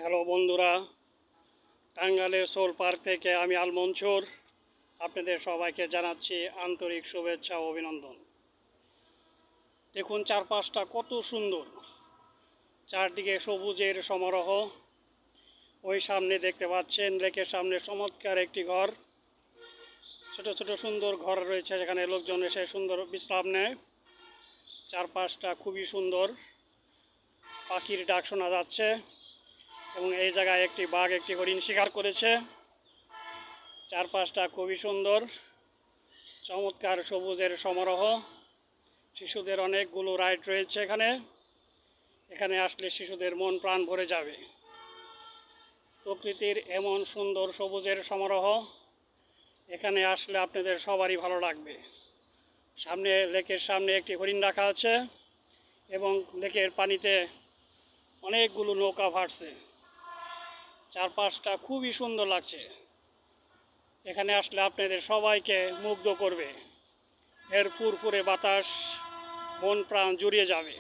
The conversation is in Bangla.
হ্যালো বন্ধুরা, টাঙ্গাইলের সোল পার্ক থেকে আমি আল মনসুর আপনাদের সবাইকে জানাচ্ছি আন্তরিক শুভেচ্ছা ও অভিনন্দন। দেখুন চারপাশটা কত সুন্দর, চারদিকে সবুজের সমারোহ। ওই সামনে দেখতে পাচ্ছেন লেকের সামনে চমৎকার একটি ঘর, ছোট ছোট সুন্দর ঘর রয়েছে, যেখানে লোকজন এসে সুন্দর বিশ্রাম নেয়। চারপাশটা খুবই সুন্দর, পাখির ডাক শোনা যাচ্ছে এবং এই জায়গায় একটি বাঘ একটি হরিণ শিকার করেছে। চারপাশটা খুবই সুন্দর, চমৎকার সবুজের সমারোহ। শিশুদের অনেকগুলো রাইড রয়েছে এখানে আসলে শিশুদের মন প্রাণ ভরে যাবে। প্রকৃতির এমন সুন্দর সবুজের সমারোহ, এখানে আসলে আপনাদের সবারই ভালো লাগবে। লেকের সামনে একটি হরিণ রাখা আছে এবং লেকের পানিতে অনেকগুলো নৌকা ভাসছে। চারপাশটা খুবই সুন্দর লাগছে। এখানে আসলে আপনাদের সবাইকে মুগ্ধ করবে। এর ফুরফুরে বাতাস মন প্রাণ জুড়িয়ে যাবে।